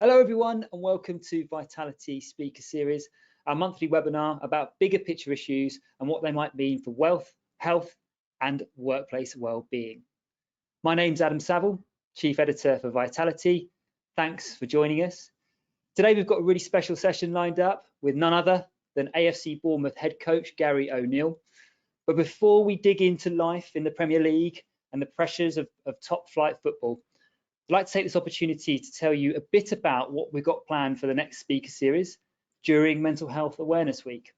Hello everyone and welcome to Vitality Speaker Series, our monthly webinar about bigger picture issues and what they might mean for wealth, health and workplace well-being. My name's Adam Saville, Chief Editor for Vitality. Thanks for joining us. Today we've got a really special session lined up with none other than AFC Bournemouth head coach Gary O'Neill. But before we dig into life in the Premier League and the pressures of top flight football, I'd like to take this opportunity to tell you a bit about what we've got planned for the next speaker series during Mental Health Awareness Week.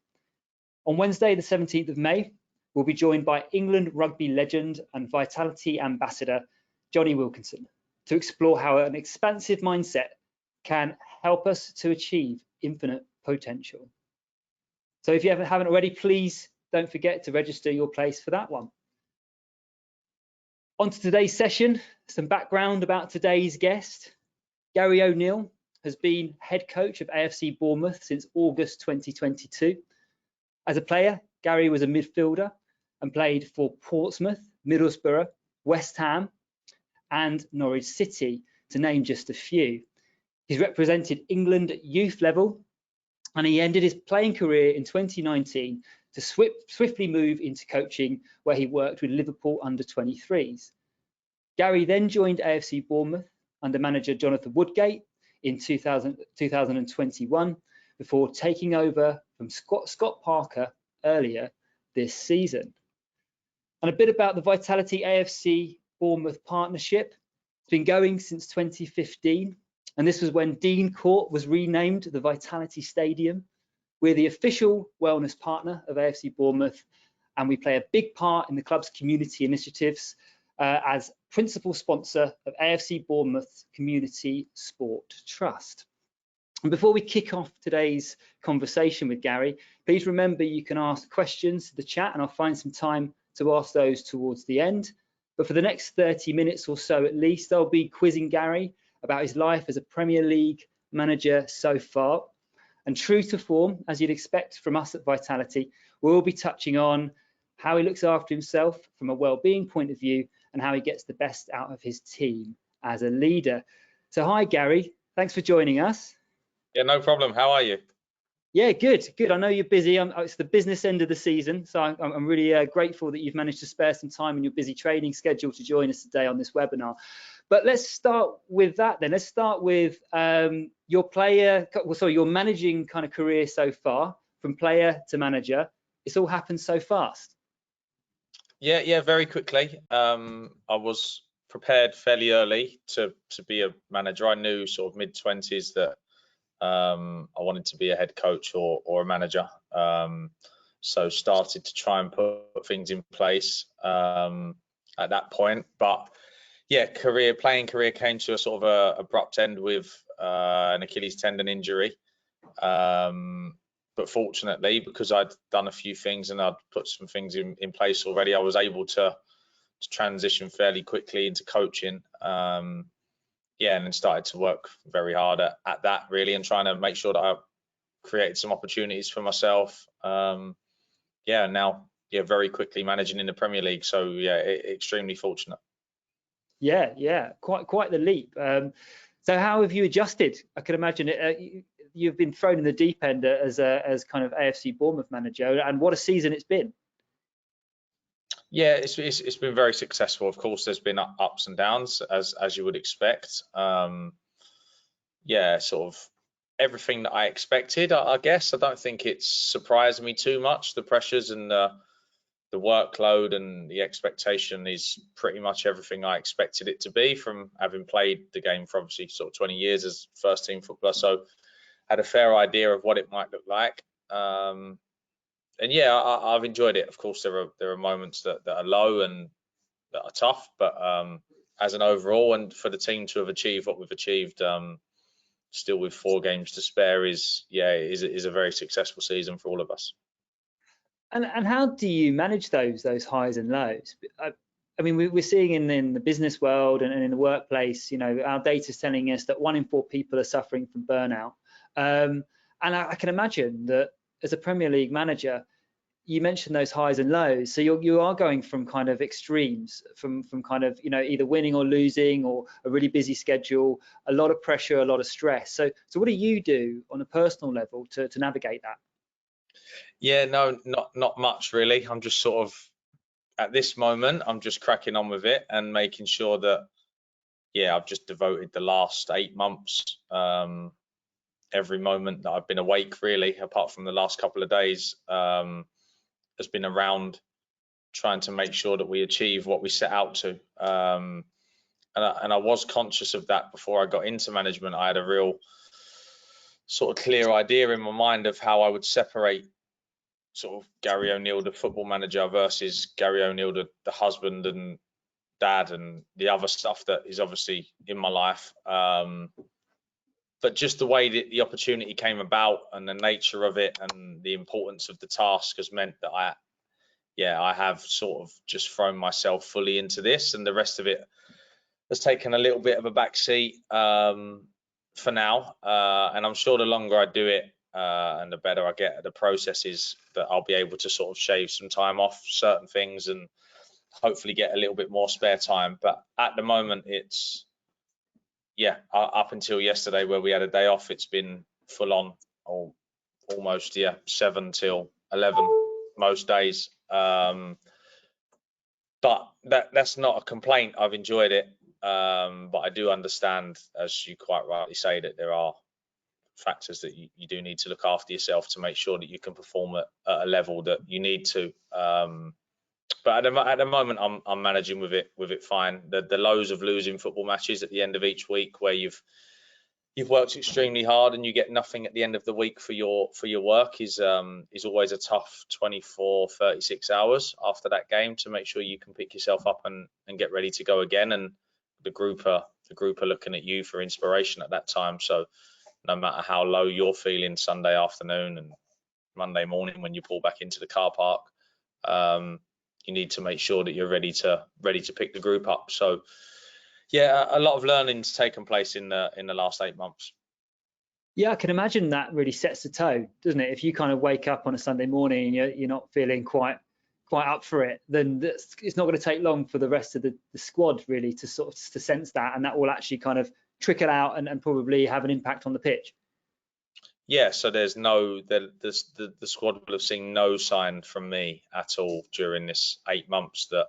On Wednesday, the 17th of May, we'll be joined by England rugby legend and Vitality ambassador, Johnny Wilkinson, to explore how an expansive mindset can help us to achieve infinite potential. So if you haven't already, please don't forget to register your place for that one. On to today's session, some background about today's guest. Gary O'Neill has been head coach of AFC Bournemouth since August 2022. As a player, Gary was a midfielder and played for Portsmouth, Middlesbrough, West Ham and Norwich City, to name just a few. He's represented England at youth level and he ended his playing career in 2019 to swiftly move into coaching, where he worked with Liverpool under-23s. Gary then joined AFC Bournemouth under manager Jonathan Woodgate in 2021 before taking over from Scott Parker earlier this season. And a bit about the Vitality AFC Bournemouth partnership. It's been going since 2015, and this was when Dean Court was renamed the Vitality Stadium. We're the official wellness partner of AFC Bournemouth, and we play a big part in the club's community initiatives as principal sponsor of AFC Bournemouth Community Sport Trust. And before we kick off today's conversation with Gary, please remember you can ask questions to the chat and I'll find some time to ask those towards the end. But for the next 30 minutes or so at least, I'll be quizzing Gary about his life as a Premier League manager so far. And true to form, as you'd expect from us at Vitality, we'll be touching on how he looks after himself from a well-being point of view and how he gets the best out of his team as a leader. So hi, Gary. Thanks for joining us. Yeah, no problem. How are you? Yeah, good. I know you're busy. It's the business end of the season, so I'm really grateful that you've managed to spare some time in your busy training schedule to join us today on this webinar. But let's start with that then. Let's start with your managing kind of career so far, from player to manager. It's all happened so fast. Yeah, very quickly. I was prepared fairly early to be a manager. I knew sort of mid-20s that I wanted to be a head coach or a manager. So started to try and put things in place at that point. But yeah, playing career came to a sort of a abrupt end with an Achilles tendon injury. But fortunately, because I'd done a few things and I'd put some things in place already, I was able to transition fairly quickly into coaching. And then started to work very hard at that really, and trying to make sure that I created some opportunities for myself. Now very quickly managing in the Premier League. So yeah, extremely fortunate. Yeah, quite the leap. So how have you adjusted? I can imagine you've been thrown in the deep end as kind of AFC Bournemouth manager, and what a season it's been. Yeah, it's been very successful. Of course, there's been ups and downs as you would expect. Sort of everything that I expected, I guess. I don't think it's surprised me too much. The pressures and the workload and the expectation is pretty much everything I expected it to be, from having played the game for obviously sort of 20 years as first team footballer. So had a fair idea of what it might look like. And yeah, I've enjoyed it. Of course, there are moments that are low and that are tough, but as an overall, and for the team to have achieved what we've achieved, still with 4 games to spare, is a very successful season for all of us. And how do you manage those highs and lows? I mean, we're seeing in the business world and in the workplace, our data is telling us that 1 in 4 people are suffering from burnout. And I can imagine that as a Premier League manager, you mentioned those highs and lows. So you are going from kind of extremes, from kind of, you know, either winning or losing, or a really busy schedule, a lot of pressure, a lot of stress. So what do you do on a personal level to navigate that? Yeah, no, not much really. I'm just sort of at this moment, I'm just cracking on with it and making sure that, yeah, I've just devoted the last 8 months, every moment that I've been awake, really, apart from the last couple of days, has been around trying to make sure that we achieve what we set out to. And I was conscious of that before I got into management. I had a real sort of clear idea in my mind of how I would separate sort of Gary O'Neill, the football manager, versus Gary O'Neill, the husband and dad, and the other stuff that is obviously in my life. But just the way that the opportunity came about and the nature of it and the importance of the task has meant that I have sort of just thrown myself fully into this, and the rest of it has taken a little bit of a back seat for now. And I'm sure the longer I do it and the better I get at the processes, that I'll be able to sort of shave some time off certain things and hopefully get a little bit more spare time. But at the moment, it's, yeah, up until yesterday where we had a day off, it's been full on, or almost, 7 till 11 most days. But that's not a complaint. I've enjoyed it. But I do understand, as you quite rightly say, that there are factors that you do need to look after yourself to make sure that you can perform at a level that you need to. But at the moment, I'm managing with it fine. The lows of losing football matches at the end of each week, where you've worked extremely hard and you get nothing at the end of the week for your work, is always a tough 24, 36 hours after that game to make sure you can pick yourself up and get ready to go again. And the group are looking at you for inspiration at that time. So no matter how low you're feeling Sunday afternoon and Monday morning when you pull back into the car park, you need to make sure that you're ready to pick the group up. So yeah, a lot of learning's taken place in the last 8 months. Yeah, I can imagine that really sets the tone, doesn't it? If you kind of wake up on a Sunday morning and you're not feeling quite up for it, then it's not going to take long for the rest of the squad really to sort of to sense that, and that will actually kind of trickle out and probably have an impact on the pitch. Yeah, so the squad will have seen no sign from me at all during this 8 months that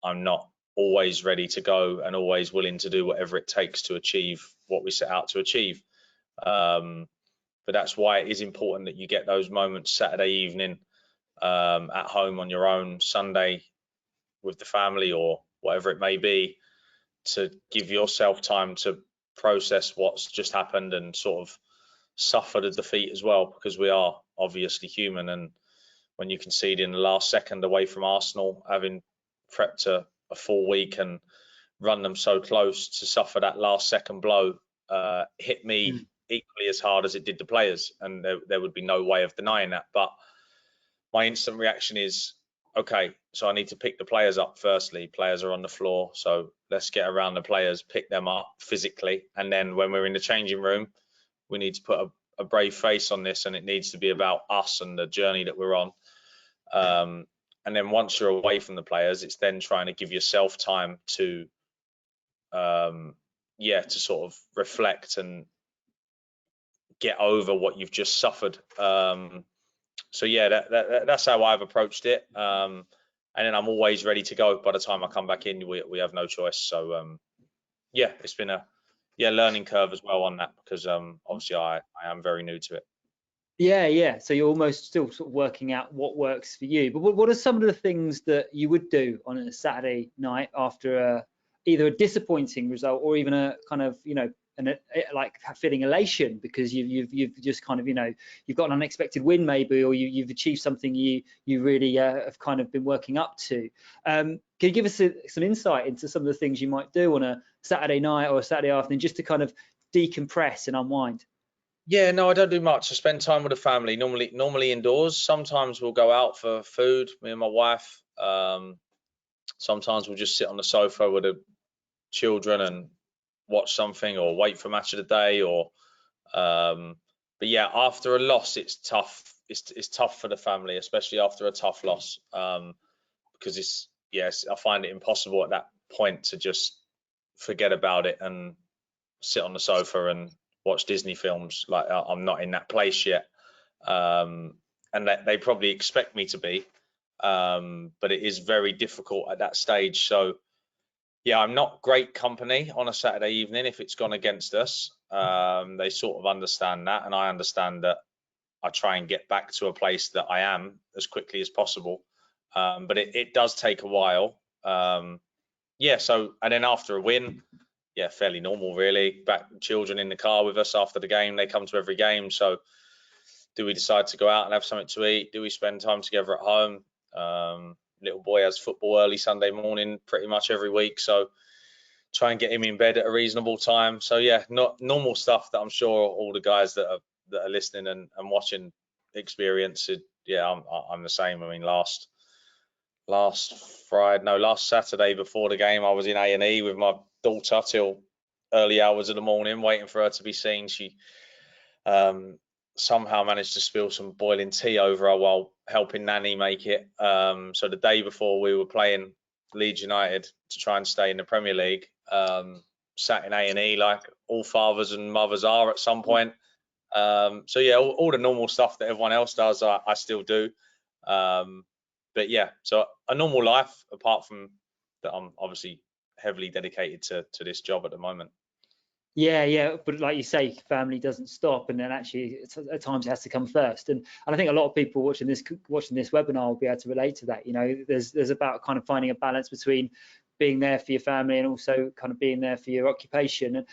I'm not always ready to go and always willing to do whatever it takes to achieve what we set out to achieve. But that's why it is important that you get those moments Saturday evening at home on your own, Sunday with the family or whatever it may be, to give yourself time to process what's just happened and sort of suffer the defeat as well, because we are obviously human. And when you concede in the last second away from Arsenal, having prepped a full week and run them so close, to suffer that last second blow hit me equally as hard as it did the players, and there would be no way of denying that. But my instant reaction is, okay, so I need to pick the players up firstly. Players are on the floor, so let's get around the players, pick them up physically, and then when we're in the changing room, we need to put a brave face on this, and it needs to be about us and the journey that we're on. And then once you're away from the players, it's then trying to give yourself time to, to sort of reflect and get over what you've just suffered. So yeah, that's how I've approached it. And then I'm always ready to go by the time I come back in. We have no choice. So it's been a learning curve as well on that, because obviously I am very new to it. Yeah. So you're almost still sort of working out what works for you. But what are some of the things that you would do on a Saturday night after either a disappointing result or even a kind of, like feeling elation because you've just kind of, you've got an unexpected win maybe, or you've achieved something you really have kind of been working up to. Can you give us some insight into some of the things you might do on a Saturday night or a Saturday afternoon just to kind of decompress and unwind? Yeah, no, I don't do much. I spend time with the family, normally indoors. Sometimes we'll go out for food, me and my wife. Sometimes we'll just sit on the sofa with the children and watch something or wait for match of the day. But yeah, after a loss, it's tough it's tough for the family, especially after a tough loss, because I find it impossible at that point to just forget about it and sit on the sofa and watch Disney films. Like, I'm not in that place yet, and that they probably expect me to be, but it is very difficult at that stage. So yeah, I'm not great company on a Saturday evening if it's gone against us. They sort of understand that, and I understand that. I try and get back to a place that I am as quickly as possible, but it does take a while. So, and then after a win, yeah, fairly normal really. Back children in the car with us after the game, they come to every game. So do we decide to go out and have something to eat? Do we spend time together at home? Little boy has football early Sunday morning pretty much every week, so try and get him in bed at a reasonable time. So yeah, not normal stuff that I'm sure all the guys that are listening and watching experience. Yeah, I'm the same. I mean, last Saturday before the game, I was in A&E with my daughter till early hours of the morning, waiting for her to be seen. She somehow managed to spill some boiling tea over her while helping Nanny make it. So the day before we were playing Leeds United to try and stay in the Premier League, sat in A&E like all fathers and mothers are at some point. So yeah, all the normal stuff that everyone else does, I still do. But yeah, so a normal life apart from that. I'm obviously heavily dedicated to this job at the moment. Yeah, but like you say, family doesn't stop, and then actually at times it has to come first. And I think a lot of people watching this webinar will be able to relate to that. You know, there's about kind of finding a balance between being there for your family and also kind of being there for your occupation. And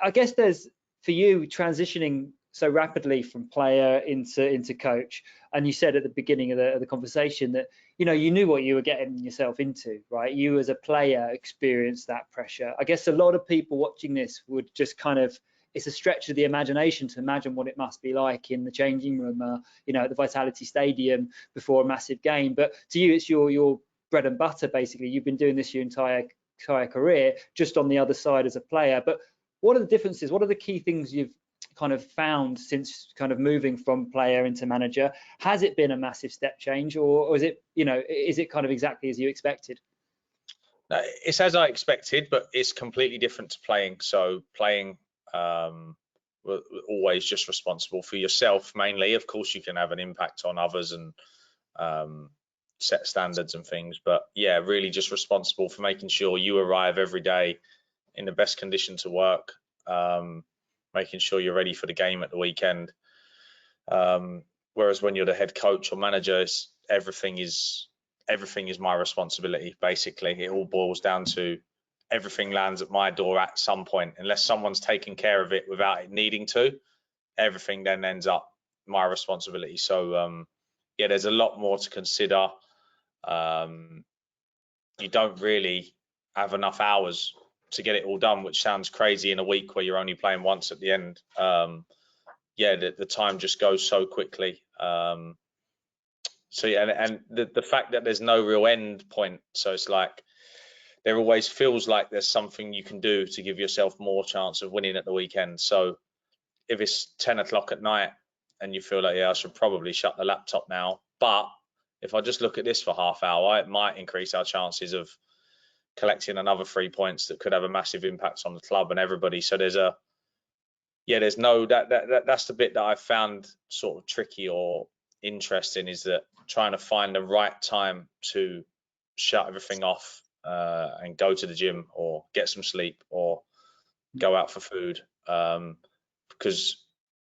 I guess there's, for you, transitioning so rapidly from player into coach, and you said at the beginning of the conversation that you knew what you were getting yourself into, right? You as a player experienced that pressure. I guess a lot of people watching this would just kind of, it's a stretch of the imagination to imagine what it must be like in the changing room, at the Vitality Stadium before a massive game. But to you, it's your bread and butter, basically. You've been doing this your entire career, just on the other side as a player. But what are the differences? What are the key things you've kind of found since kind of moving from player into manager? Has it been a massive step change, or is it, is it kind of exactly as you expected? No, it's as I expected, but it's completely different to playing. So playing, we're always just responsible for yourself mainly. Of course, you can have an impact on others and set standards and things, but yeah, really just responsible for making sure you arrive every day in the best condition to work, making sure you're ready for the game at the weekend. Whereas when you're the head coach or manager, everything is my responsibility. Basically, it all boils down to everything lands at my door at some point, unless someone's taking care of it without it needing to. Everything then ends up my responsibility. So yeah, there's a lot more to consider. You don't really have enough hours to get it all done, which sounds crazy in a week where you're only playing once at the end. Yeah, the time just goes so quickly. So yeah, and the fact that there's no real end point, so it's like there always feels like there's something you can do to give yourself more chance of winning at the weekend. So if it's 10 o'clock at night and you feel like, yeah, I should probably shut the laptop now, but if I just look at this for half hour, it might increase our chances of collecting another 3 points that could have a massive impact on the club and everybody. So there's that's the bit that I found sort of tricky or interesting, is that trying to find the right time to shut everything off and go to the gym or get some sleep or go out for food, because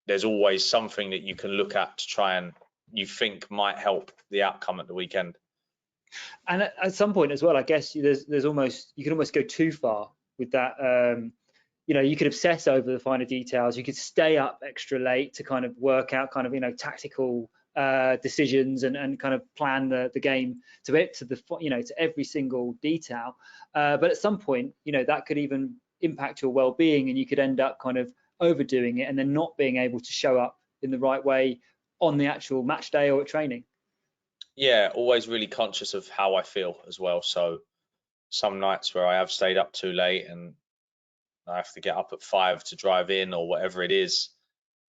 there's always something that you can look at to try and you think might help the outcome at the weekend. And at some point as well, I guess there's almost, you can almost go too far with that. You could obsess over the finer details. You could stay up extra late to kind of work out kind of tactical decisions and kind of plan the game to every single detail. But at some point, that could even impact your well-being, and you could end up kind of overdoing it and then not being able to show up in the right way on the actual match day or at training. Yeah, always really conscious of how I feel as well. So some nights where I have stayed up too late and I have to get up at 5 to drive in or whatever it is,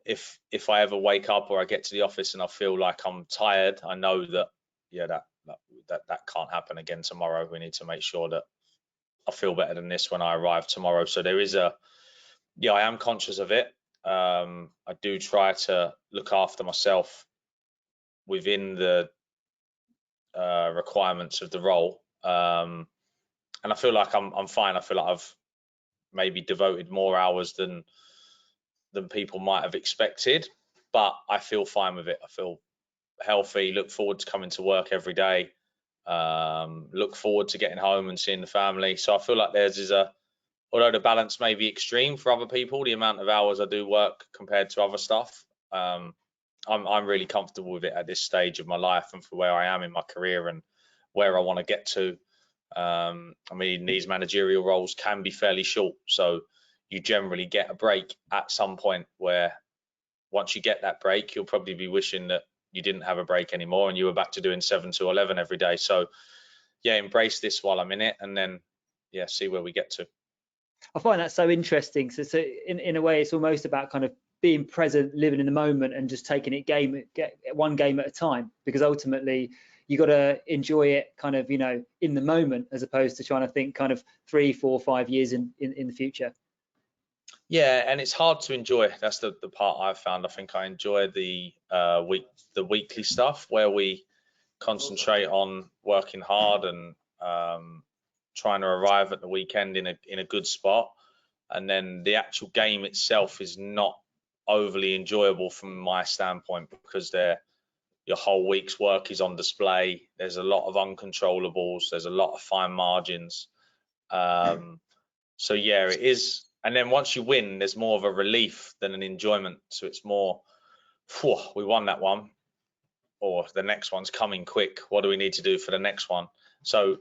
if I ever wake up or I get to the office and I feel like I'm tired, I know that that can't happen again tomorrow. We need to make sure that I feel better than this when I arrive tomorrow. So there is I am conscious of it. I do try to look after myself within the requirements of the role, and I feel like I'm fine. I feel like I've maybe devoted more hours than people might have expected, but I feel fine with it. I feel healthy, look forward to coming to work every day, look forward to getting home and seeing the family. So I feel like theirs is although the balance may be extreme for other people, the amount of hours I do work compared to other stuff, I'm really comfortable with it at this stage of my life and for where I am in my career and where I want to get to. I mean, these managerial roles can be fairly short, so you generally get a break at some point where once you get that break, you'll probably be wishing that you didn't have a break anymore and you were back to doing 7 to 11 every day. So yeah, embrace this while I'm in it, and then see where we get to. I find that so interesting. So in a way, it's almost about kind of being present, living in the moment, and just taking it one game at a time, because ultimately you got to enjoy it kind of, in the moment, as opposed to trying to think kind of 3, 4, 5 years in the future. Yeah, and it's hard to enjoy. That's the part I've found. I think I enjoy the weekly stuff where we concentrate on working hard and trying to arrive at the weekend in a good spot, and then the actual game itself is not overly enjoyable from my standpoint, because your whole week's work is on display. There's a lot of uncontrollables. There's a lot of fine margins. So yeah, it is. And then once you win, there's more of a relief than an enjoyment. So it's more, we won that one, or the next one's coming quick. What do we need to do for the next one? So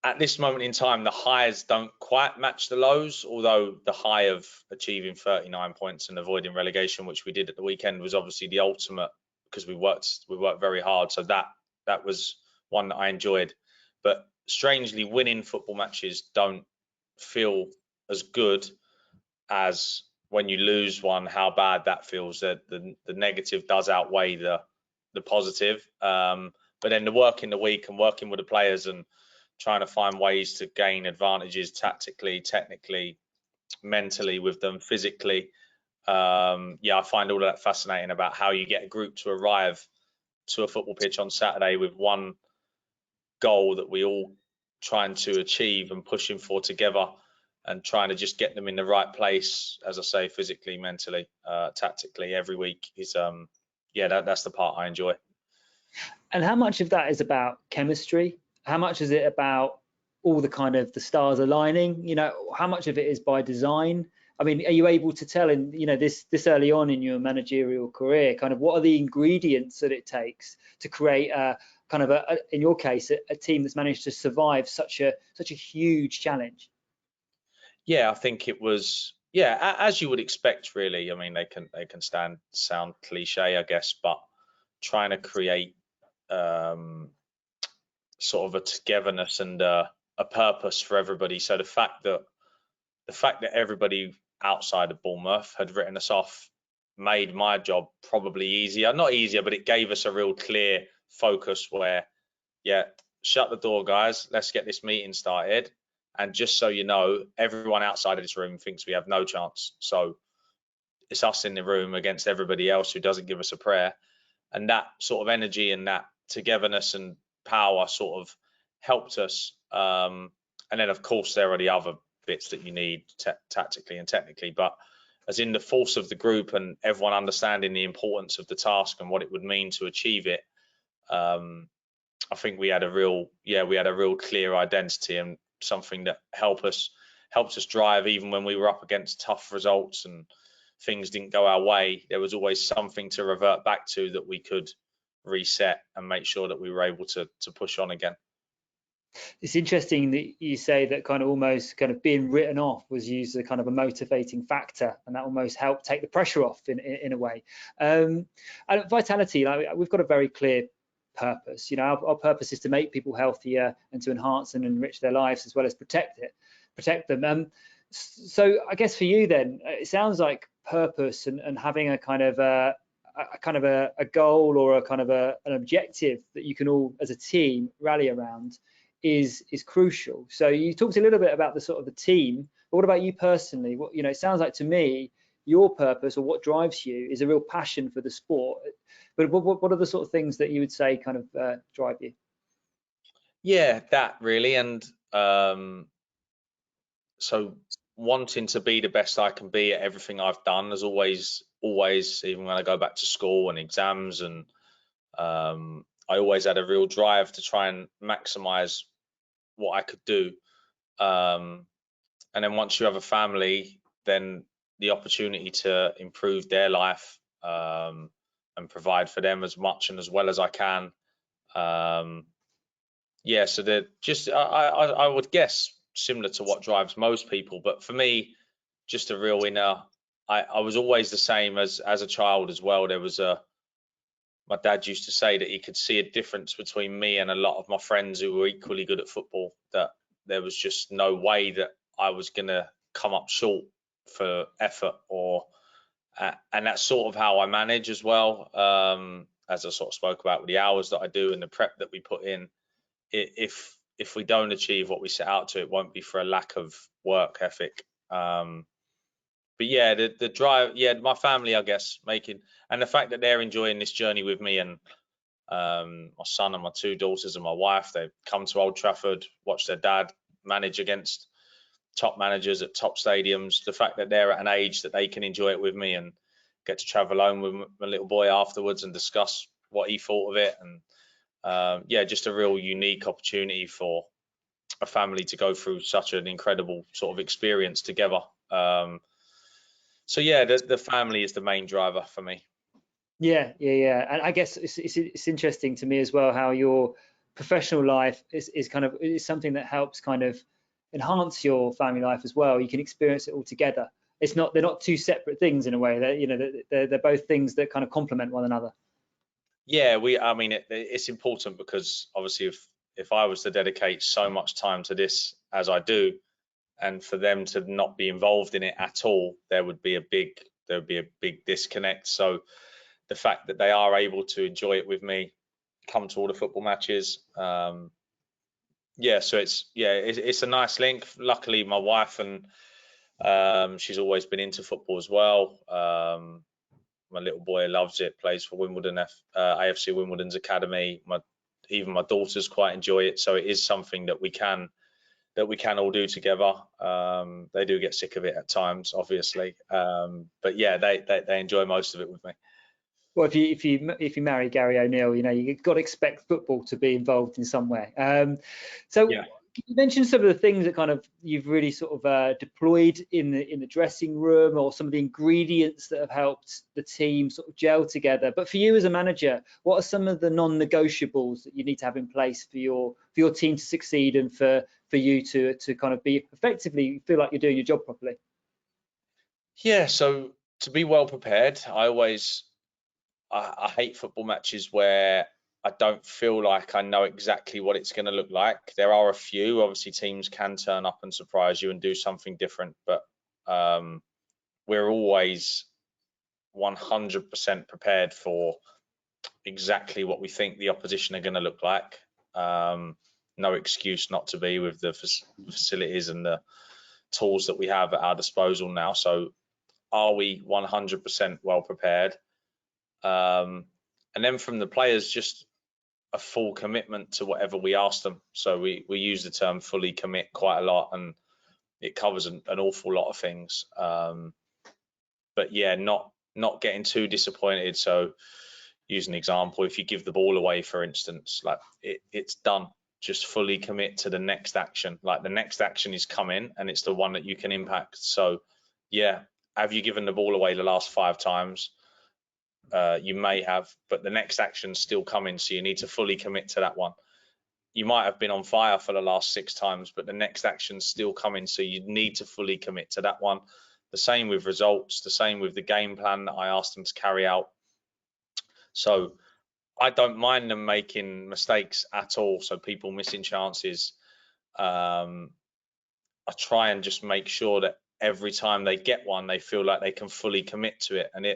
at this moment in time, the highs don't quite match the lows, although the high of achieving 39 points and avoiding relegation, which we did at the weekend, was obviously the ultimate, because we worked very hard. So that was one that I enjoyed. But strangely, winning football matches don't feel as good as when you lose one, how bad that feels. That the negative does outweigh the positive. But then the work in the week and working with the players and trying to find ways to gain advantages tactically, technically, mentally with them, physically. I find all of that fascinating about how you get a group to arrive to a football pitch on Saturday with one goal that we all trying to achieve and pushing for together, and trying to just get them in the right place, as I say, physically, mentally, tactically every week is that's the part I enjoy. And how much of that is about chemistry? How much is it about all the kind of the stars aligning? How much of it is by design? I mean, are you able to tell in this early on in your managerial career, kind of what are the ingredients that it takes to create a kind of in your case, a team that's managed to survive such a huge challenge? Yeah, I think it was as you would expect, really. I mean, they can sound cliche, I guess, but trying to create sort of a togetherness and a purpose for everybody. So the fact that everybody outside of Bournemouth had written us off made my job probably easier. Not easier, but it gave us a real clear focus where, shut the door, guys. Let's get this meeting started. And just so you know, everyone outside of this room thinks we have no chance. So it's us in the room against everybody else who doesn't give us a prayer. And that sort of energy and that togetherness and power sort of helped us. And then, of course, there are the other bits that you need tactically and technically. But as in the force of the group and everyone understanding the importance of the task and what it would mean to achieve it, I think we had a real clear identity and something that helped us drive even when we were up against tough results and things didn't go our way. There was always something to revert back to that we could reset and make sure that we were able to push on again. It's interesting that you say that kind of almost kind of being written off was used as a kind of a motivating factor, and that almost helped take the pressure off in a way. And Vitality, we've got a very clear purpose. Our purpose is to make people healthier and to enhance and enrich their lives, as well as protect them. So I guess for you then, it sounds like purpose and having a kind of a goal or a kind of an objective that you can all as a team rally around is crucial. So you talked a little bit about the sort of the team, but what about you personally? What, you know, it sounds like to me your purpose or what drives you is a real passion for the sport. But what are the sort of things that you would say kind of drive you? Yeah, that really, and so wanting to be the best I can be at everything I've done has always, even when I go back to school and exams, and I always had a real drive to try and maximize what I could do. Um, and then once you have a family, then the opportunity to improve their life, and provide for them as much and as well as I can. Um, yeah, so they're just I would guess similar to what drives most people, but for me, just a real inner. I was always the same as a child as well. There was a My dad used to say that he could see a difference between me and a lot of my friends who were equally good at football. That there was just no way that I was gonna come up short for effort, or and that's sort of how I manage as well. As I sort of spoke about with the hours that I do and the prep that we put in, if we don't achieve what we set out to, it won't be for a lack of work ethic. But yeah, the drive, yeah, my family, I guess, making, and the fact that they're enjoying this journey with me, and my son and my two daughters and my wife, they come to Old Trafford, watch their dad manage against top managers at top stadiums. The fact that they're at an age that they can enjoy it with me and get to travel home with my little boy afterwards and discuss what he thought of it, and yeah, just a real unique opportunity for a family to go through such an incredible sort of experience together. So yeah, the family is the main driver for me. Yeah. And I guess it's interesting to me as well how your professional life is kind of is something that helps kind of enhance your family life as well. You can experience it all together. It's not they're not two separate things in a way. They're, you know, they're both things that kind of complement one another. Yeah, I mean, it's important because obviously, if I was to dedicate so much time to this as I do, and for them to not be involved in it at all, there would be a big disconnect. So the fact that they are able to enjoy it with me, come to all the football matches, yeah, so it's a nice link. Luckily, my wife, and she's always been into football as well. My little boy loves it, plays for Wimbledon, AFC Wimbledon's academy. Even my daughters quite enjoy it, so it is something that we can all do together. They do get sick of it at times, obviously, but yeah, they enjoy most of it with me. Well, if you marry Gary O'Neill, you know you've got to expect football to be involved in some way. So Yeah. you mentioned some of the things that kind of you've really sort of deployed in the dressing room, or some of the ingredients that have helped the team sort of gel together. But for you as a manager, what are some of the non-negotiables that you need to have in place for your team to succeed and for you to kind of be effectively feel like you're doing your job properly? Yeah, so to be well prepared, I hate football matches where I don't feel like I know exactly what it's going to look like. There are a few, obviously, teams can turn up and surprise you and do something different, but we're always 100% prepared for exactly what we think the opposition are going to look like. No excuse not to be, with the facilities and the tools that we have at our disposal now. So, are we 100% well prepared? And then from the players, just a full commitment to whatever we ask them. So we use the term fully commit quite a lot, and it covers an awful lot of things. But yeah, not getting too disappointed. So use an example: if you give the ball away, for instance, like it's done. Just fully commit to the next action. Like the next action is coming, and it's the one that you can impact. So yeah, have you given the ball away the last 5 times? You may have, but the next action's still coming, so you need to fully commit to that one. You might have been on fire for the last 6 times, but the next action's still coming, so you need to fully commit to that one. The same with results, the same with the game plan that I asked them to carry out. So I don't mind them making mistakes at all, so people missing chances. I try and just make sure that every time they get one, they feel like they can fully commit to it. And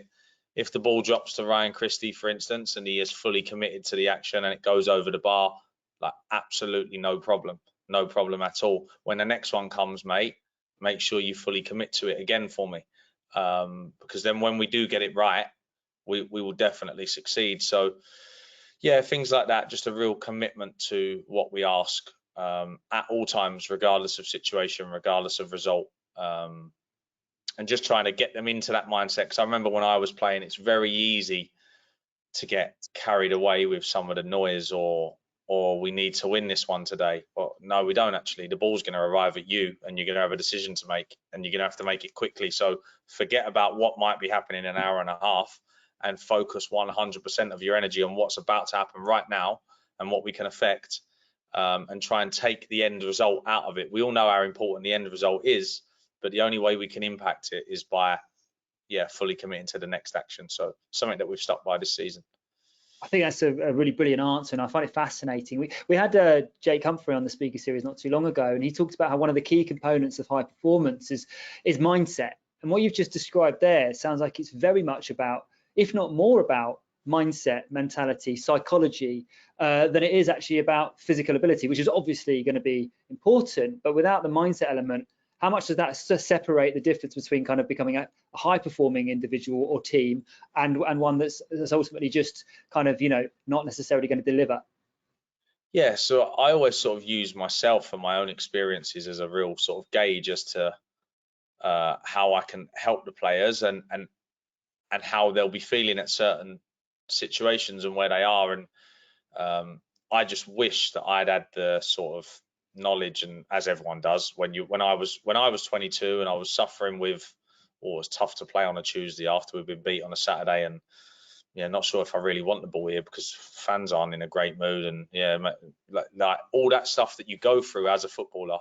if the ball drops to Ryan Christie, for instance, and he is fully committed to the action and it goes over the bar, like absolutely no problem at all. When the next one comes, mate, make sure you fully commit to it again for me, because then when we do get it right, we will definitely succeed. So yeah, things like that, just a real commitment to what we ask, at all times, regardless of situation, regardless of result, and just trying to get them into that mindset. Because I remember when I was playing, it's very easy to get carried away with some of the noise, or we need to win this one today. Well, no, we don't actually. The ball's going to arrive at you, and you're going to have a decision to make, and you're going to have to make it quickly. So forget about what might be happening in an hour and a half, and focus 100% of your energy on what's about to happen right now and what we can affect, and try and take the end result out of it. We all know how important the end result is, but the only way we can impact it is by, yeah, fully committing to the next action. So something that we've stuck by this season. I think that's a really brilliant answer, and I find it fascinating. We had Jake Humphrey on the speaker series not too long ago, and he talked about how one of the key components of high performance is mindset. And what you've just described there sounds like it's very much about, if not more about, mindset, mentality, psychology, than it is actually about physical ability, which is obviously going to be important. But without the mindset element, how much does that separate the difference between kind of becoming a high performing individual or team and one that's ultimately just kind of, not necessarily going to deliver? Yeah, so I always sort of use myself and my own experiences as a real sort of gauge as to how I can help the players, and how they'll be feeling at certain situations and where they are. And I just wish that I'd had the sort of knowledge, and as everyone does, when I was 22 and I was suffering with, or it was tough to play on a Tuesday after we've been beat on a Saturday, and yeah, not sure if I really want the ball here because fans aren't in a great mood, and yeah, like all that stuff that you go through as a footballer,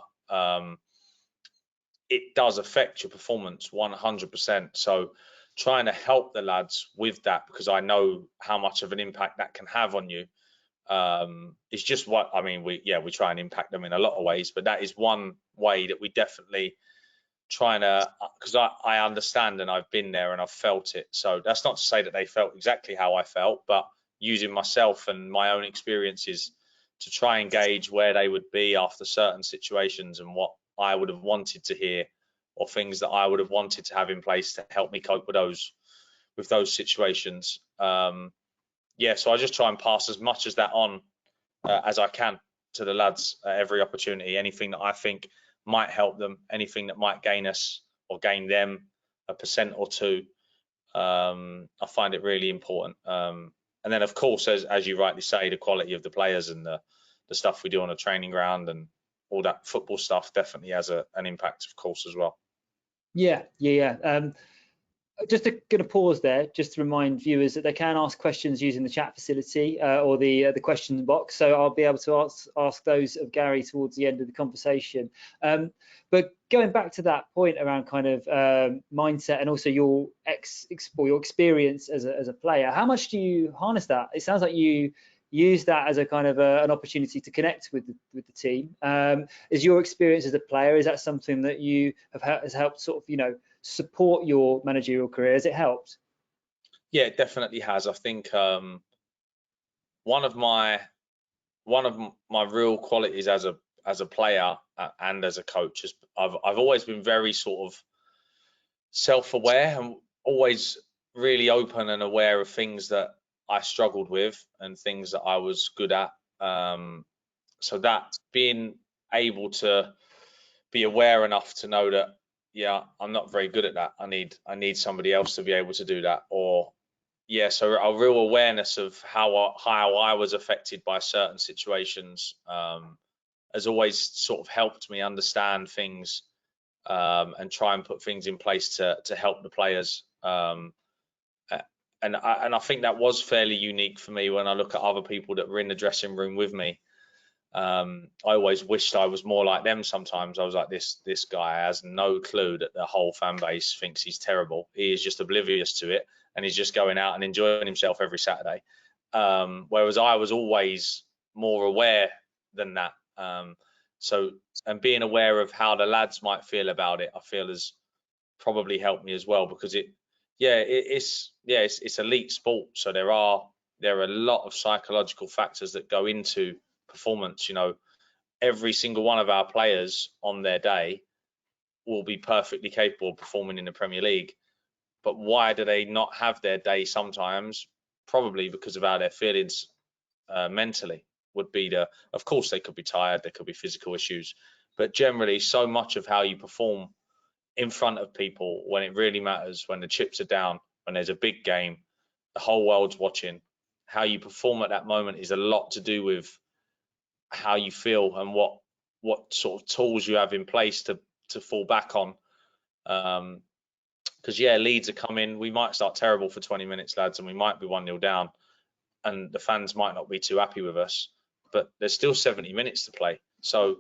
it does affect your performance 100%. So trying to help the lads with that, because I know how much of an impact that can have on you, is just what I mean. We try and impact them in a lot of ways, but that is one way that we definitely trying to, because I understand and I've been there and I've felt it. So that's not to say that they felt exactly how I felt, but using myself and my own experiences to try and gauge where they would be after certain situations, and what I would have wanted to hear, or things that I would have wanted to have in place to help me cope with those situations. Yeah, so I just try and pass as much as that on as I can to the lads at every opportunity. Anything that I think might help them, anything that might gain us or gain them a percent or two, I find it really important. And then, of course, as you rightly say, the quality of the players and the stuff we do on the training ground and all that football stuff definitely has an impact, of course, as well. Yeah. Just going to pause there, just to remind viewers that they can ask questions using the chat facility or the questions box. So I'll be able to ask those of Gary towards the end of the conversation. But going back to that point around kind of mindset, and also your experience as a player, how much do you harness that? It sounds like you use that as a kind of an opportunity to connect with the team. Is your experience as a player, is that something that you has helped sort of, support your managerial career? Has it helped? Yeah, it definitely has. I think one of my real qualities as a player and as a coach is I've always been very sort of self-aware, and always really open and aware of things that I struggled with and things that I was good at. So that being able to be aware enough to know that, yeah, I'm not very good at that. I need somebody else to be able to do that. Or yeah, so a real awareness of how I was affected by certain situations has always sort of helped me understand things, and try and put things in place to help the players. And I think that was fairly unique for me when I look at other people that were in the dressing room with me. I always wished I was more like them sometimes. I was like, this guy has no clue that the whole fan base thinks he's terrible. He is just oblivious to it, and he's just going out and enjoying himself every Saturday. Whereas I was always more aware than that. So, and being aware of how the lads might feel about it, I feel has probably helped me as well, because it's elite sport. So there are a lot of psychological factors that go into performance. You know, every single one of our players on their day will be perfectly capable of performing in the Premier League. But why do they not have their day sometimes? Probably because of how they're feeling mentally. Would be of course, they could be tired, there could be physical issues, but generally, so much of how you perform in front of people when it really matters, when the chips are down, when there's a big game, the whole world's watching, how you perform at that moment is a lot to do with how you feel and what sort of tools you have in place to fall back on. Because Leeds are coming. We might start terrible for 20 minutes, lads, and we might be 1-0 down, and the fans might not be too happy with us. But there's still 70 minutes to play. So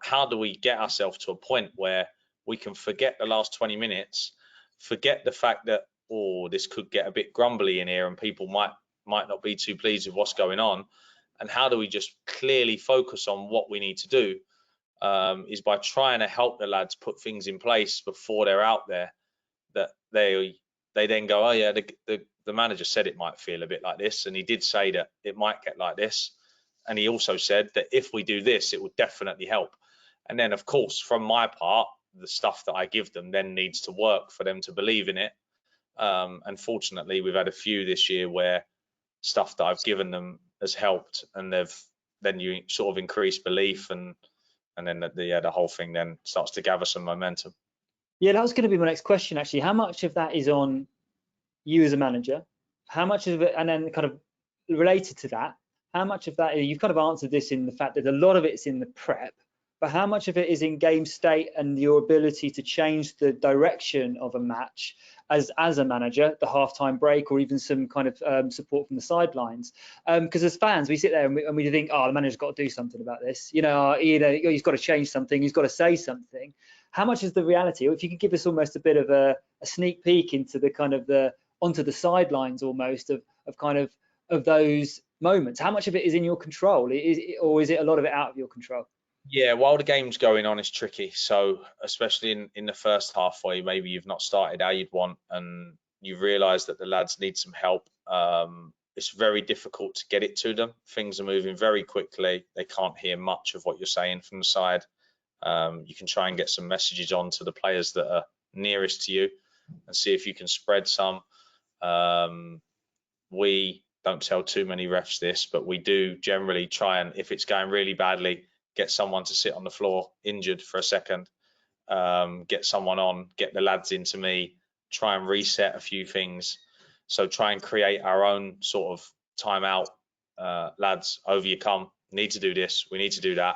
how do we get ourselves to a point where we can forget the last 20 minutes, forget the fact that, oh, this could get a bit grumbly in here and people might not be too pleased with what's going on, and how do we just clearly focus on what we need to do, is by trying to help the lads put things in place before they're out there, that they then go, oh yeah, the manager said it might feel a bit like this, and he did say that it might get like this, and he also said that if we do this, it will definitely help. And then, of course, from my part, the stuff that I give them then needs to work for them to believe in it. Unfortunately, we've had a few this year where stuff that I've given them has helped, and then you sort of increase belief, and then the whole thing then starts to gather some momentum. Yeah, that was going to be my next question, actually. How much of that is on you as a manager? How much of it, and then kind of related to that, how much of that, you've kind of answered this in the fact that a lot of it's in the prep, but how much of it is in game state and your ability to change the direction of a match as a manager, the halftime break, or even some kind of support from the sidelines? Because as fans, we sit there and we think, oh, the manager's got to do something about this. You know, he's got to change something. He's got to say something. How much is the reality? Or if you could give us almost a bit of a sneak peek into the kind of onto the sidelines almost of those moments. How much of it is in your control, or is it a lot of it out of your control? Yeah, while the game's going on, it's tricky. So especially in the first half, where maybe you've not started how you'd want, and you realise that the lads need some help, it's very difficult to get it to them. Things are moving very quickly. They can't hear much of what you're saying from the side. You can try and get some messages on to the players that are nearest to you and see if you can spread some. We don't tell too many refs this, but we do generally try, and if it's going really badly, get someone to sit on the floor injured for a second, get someone on, get the lads into me, try and reset a few things. So try and create our own sort of timeout. Lads, over you come, need to do this, we need to do that.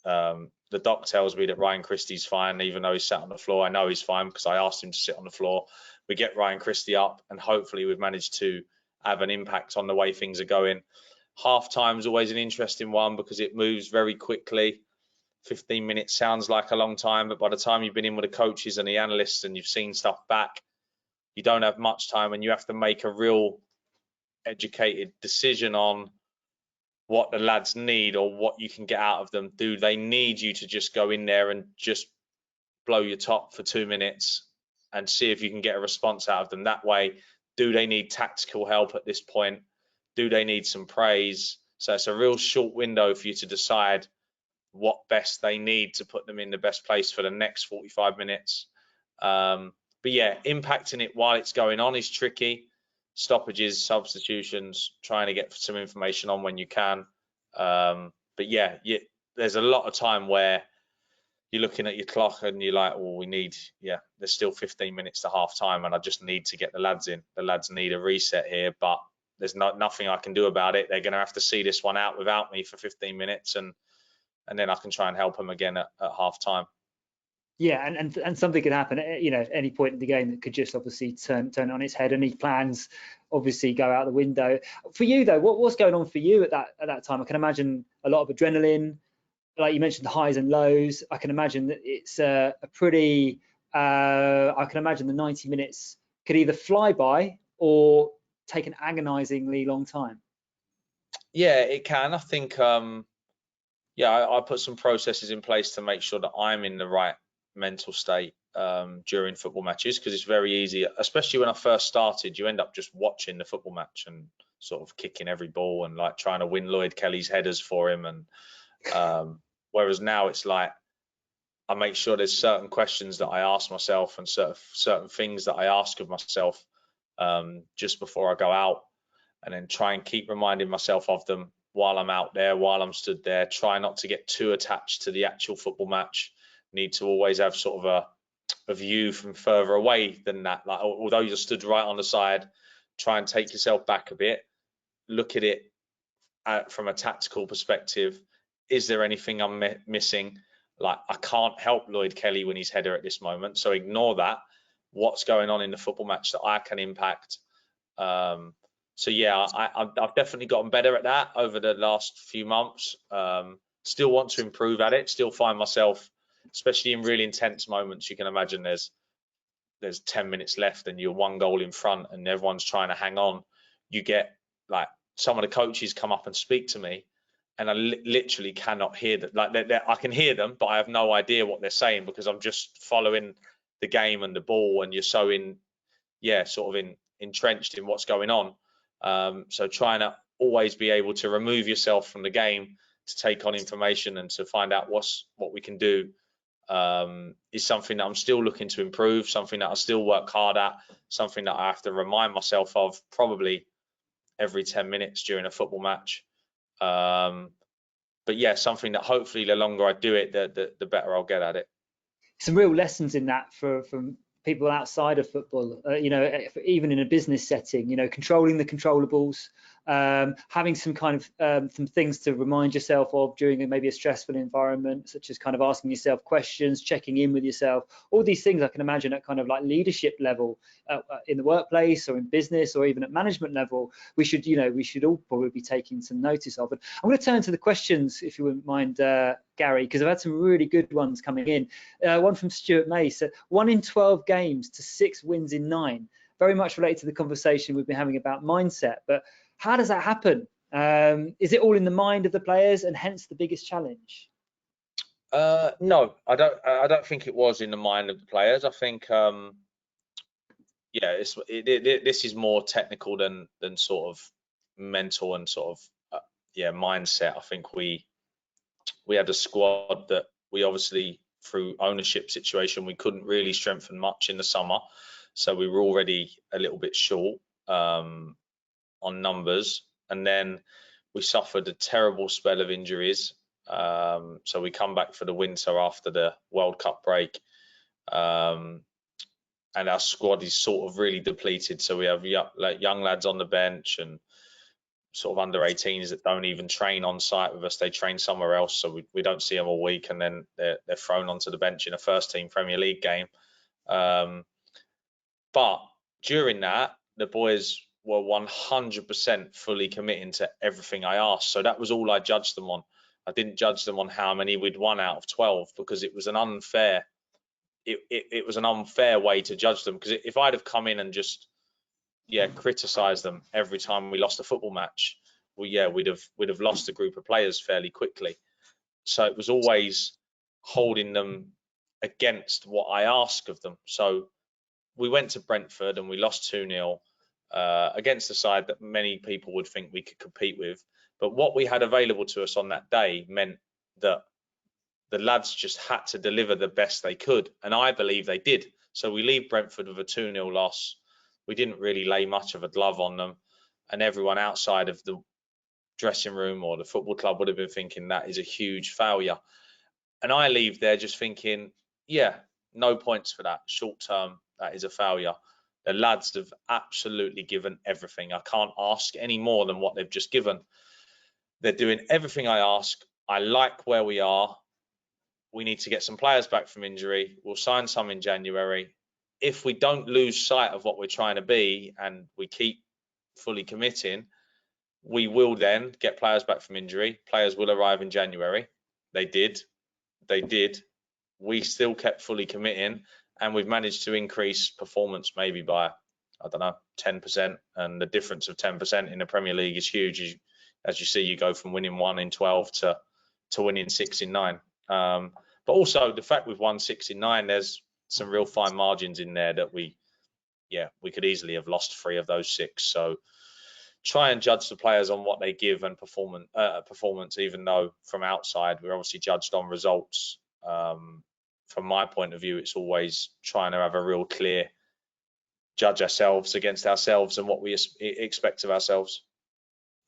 The doc tells me that Ryan Christie's fine, even though he's sat on the floor. I know he's fine because I asked him to sit on the floor. We get Ryan Christie up, and hopefully we've managed to have an impact on the way things are going. Half time is always an interesting one because it moves very quickly. 15 minutes sounds like a long time, but by the time you've been in with the coaches and the analysts and you've seen stuff back, you don't have much time, and you have to make a real educated decision on what the lads need or what you can get out of them. Do they need you to just go in there and just blow your top for 2 minutes and see if you can get a response out of them that way? Do they need tactical help at this point? Do they need some praise? So it's a real short window for you to decide what best they need to put them in the best place for the next 45 minutes. But yeah, impacting it while it's going on is tricky. Stoppages, substitutions, trying to get some information on when you can. But yeah, there's a lot of time where you're looking at your clock and you're like, well, there's still 15 minutes to half time, and I just need to get the lads in. The lads need a reset here, but there's nothing I can do about it. They're going to have to see this one out without me for 15 minutes, and then I can try and help them again at half time. Yeah, and something could happen, you know, at any point in the game that could just obviously turn on its head. Any plans obviously go out the window. For you though, what's going on for you at that time? I can imagine a lot of adrenaline, like you mentioned, the highs and lows. I can imagine that it's a pretty. I can imagine the 90 minutes could either fly by or take an agonisingly long time. Yeah, it can. I think yeah, I put some processes in place to make sure that I'm in the right mental state during football matches, because it's very easy, especially when I first started, you end up just watching the football match and sort of kicking every ball and like trying to win Lloyd Kelly's headers for him. And whereas now it's like I make sure there's certain questions that I ask myself and certain things that I ask of myself just before I go out, and then try and keep reminding myself of them while I'm out there, while I'm stood there. Try not to get too attached to the actual football match. Need to always have sort of a view from further away than that. Like, although you're stood right on the side, try and take yourself back a bit, look at it from a tactical perspective. Is there anything I'm missing? Like, I can't help Lloyd Kelly when he's header at this moment, so ignore that. What's going on in the football match that I can impact? So yeah, I've definitely gotten better at that over the last few months. Still want to improve at it. Still find myself, especially in really intense moments, you can imagine there's 10 minutes left and you're 1 goal in front and everyone's trying to hang on. You get like some of the coaches come up and speak to me, and I literally cannot hear them. Like I can hear them, but I have no idea what they're saying because I'm just following the game and the ball, and you're so entrenched in what's going on. So trying to always be able to remove yourself from the game to take on information and to find out what we can do is something that I'm still looking to improve, something that I still work hard at, something that I have to remind myself of probably every 10 minutes during a football match. But yeah, something that hopefully the longer I do it, the better I'll get at it. Some real lessons in that from people outside of football, even in a business setting, controlling the controllables, having some kind of some things to remind yourself of during maybe a stressful environment, such as kind of asking yourself questions, checking in with yourself. All these things I can imagine at kind of like leadership level in the workplace or in business or even at management level, we should all probably be taking some notice of. And I'm going to turn to the questions, if you wouldn't mind, Gary, because I've had some really good ones coming in. One from Stuart May said 1 in 12 games to 6 wins in 9. Very much related to the conversation we've been having about mindset. But how does that happen? Is it all in the mind of the players, and hence the biggest challenge? No, I don't think it was in the mind of the players. I think this is more technical than sort of mental and sort of mindset. I think we had a squad that we obviously, through ownership situation, we couldn't really strengthen much in the summer, so we were already a little bit short on numbers, and then we suffered a terrible spell of injuries. So we come back for the winter after the World Cup break, and our squad is sort of really depleted. So we have young lads on the bench and sort of under 18s that don't even train on site with us. They train somewhere else, so we don't see them all week, and then they're thrown onto the bench in a first team Premier League game. But during that, the boys were 100% fully committing to everything I asked. So that was all I judged them on. I didn't judge them on how many we'd won out of 12, because it was an unfair way to judge them. Because if I'd have come in and just criticise them every time we lost a football match, we'd have lost a group of players fairly quickly. So it was always holding them against what I ask of them. So we went to Brentford and we lost 2-0 against the side that many people would think we could compete with. But what we had available to us on that day meant that the lads just had to deliver the best they could, and I believe they did. So we leave Brentford with a 2-0 loss. We didn't really lay much of a glove on them, and everyone outside of the dressing room or the football club would have been thinking that is a huge failure. And I leave there just thinking, no points for that. Short term, that is a failure. The lads have absolutely given everything. I can't ask any more than what they've just given. They're doing everything I ask. I like where we are. We need to get some players back from injury. We'll sign some in January. If we don't lose sight of what we're trying to be and we keep fully committing, we will then get players back from injury. Players will arrive in January. They did. We still kept fully committing, and we've managed to increase performance maybe by, 10%. And the difference of 10% in the Premier League is huge. As you see, you go from winning 1 in 12 to to winning 6 in 9. But also the fact we've won 6 in 9, there's some real fine margins in there that we could easily have lost 3 of those 6. So try and judge the players on what they give and performance, even though from outside we're obviously judged on results. From my point of view, it's always trying to have a real clear judge ourselves against ourselves and what we expect of ourselves.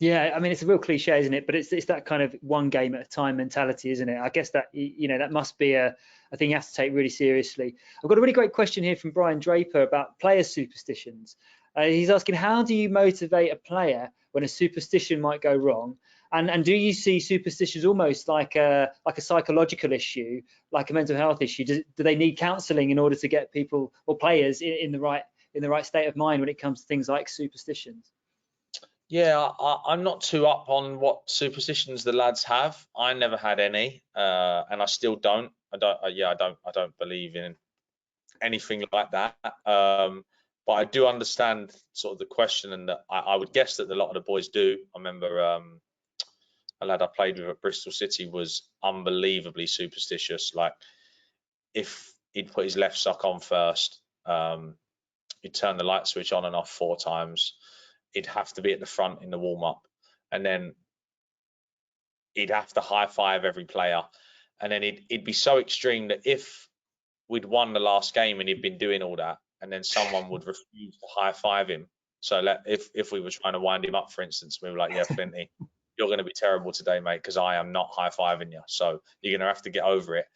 Yeah, I mean, it's a real cliche, isn't it? But it's that kind of one game at a time mentality, isn't it? I guess that, that must be a thing you have to take really seriously. I've got a really great question here from Brian Draper about player superstitions. He's asking, how do you motivate a player when a superstition might go wrong? And do you see superstitions almost like a psychological issue, like a mental health issue? Do they need counselling in order to get people or players in the right state of mind when it comes to things like superstitions? Yeah, I'm not too up on what superstitions the lads have. I never had any, and I still don't. I don't believe in anything like that. But I do understand sort of the question, and that I would guess that a lot of the boys do. I remember a lad I played with at Bristol City was unbelievably superstitious. Like, if he'd put his left sock on first, he'd turn the light switch on and off 4 times. He'd have to be at the front in the warm-up, and then he'd have to high-five every player. And then he'd be so extreme that if we'd won the last game and he'd been doing all that, and then someone would refuse to high-five him. So if we were trying to wind him up, for instance, we were like, yeah, Flinty, you're going to be terrible today, mate, because I am not high-fiving you. So you're going to have to get over it.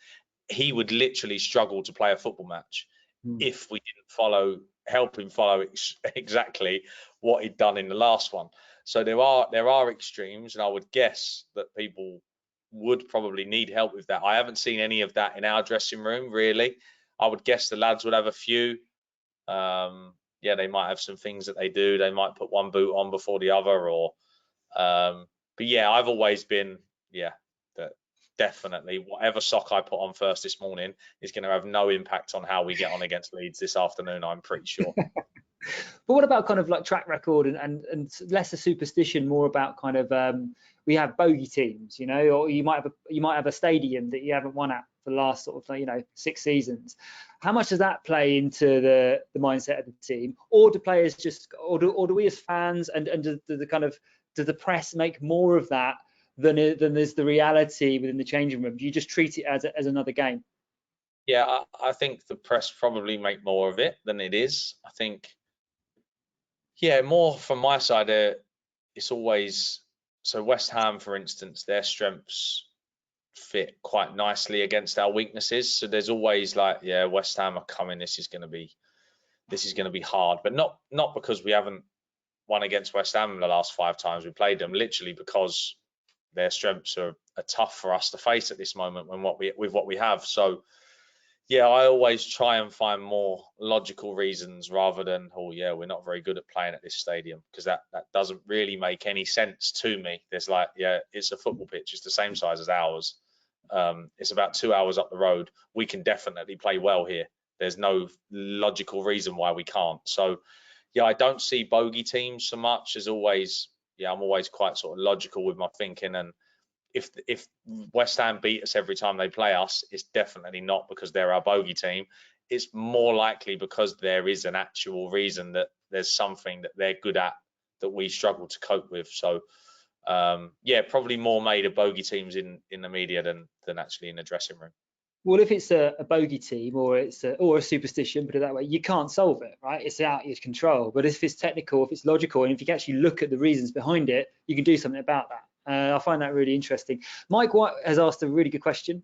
He would literally struggle to play a football match if we didn't help him follow exactly what he'd done in the last one. So there are extremes, and I would guess that people would probably need help with that. I haven't seen any of that in our dressing room, really. I would guess the lads would have a few. They might have some things that they do. They might put one boot on before the other, but yeah, I've always been that definitely whatever sock I put on first this morning is going to have no impact on how we get on against Leeds this afternoon, I'm pretty sure. But what about kind of like track record and less a superstition, more about kind of we have bogey teams, or you might have a stadium that you haven't won at for the last sort of 6 seasons. How much does that play into the mindset of the team, or do players or do we as fans and do the press make more of that than there's the reality within the changing room? Do you just treat it as another game? Yeah, I think the press probably make more of it than it is. I think, more from my side, it's always, so West Ham, for instance, their strengths fit quite nicely against our weaknesses. So there's always like, West Ham are coming. This is going to be hard, but not because we haven't won against West Ham the last 5 times we played them. Literally because their strengths are tough for us to face at this moment with what we have. So I always try and find more logical reasons rather than, we're not very good at playing at this stadium, because that doesn't really make any sense to me. There's like, it's a football pitch. It's the same size as ours. It's about 2 hours up the road. We can definitely play well here. There's no logical reason why we can't. So, I don't see bogey teams so much. As always, I'm always quite sort of logical with my thinking. And if West Ham beat us every time they play us, it's definitely not because they're our bogey team. It's more likely because there is an actual reason that there's something that they're good at that we struggle to cope with. So, probably more made of bogey teams in the media than actually in the dressing room. Well, if it's a bogey team or a superstition, put it that way, you can't solve it, right? It's out of your control. But if it's technical, if it's logical, and if you can actually look at the reasons behind it, you can do something about that. I find that really interesting. Mike White has asked a really good question.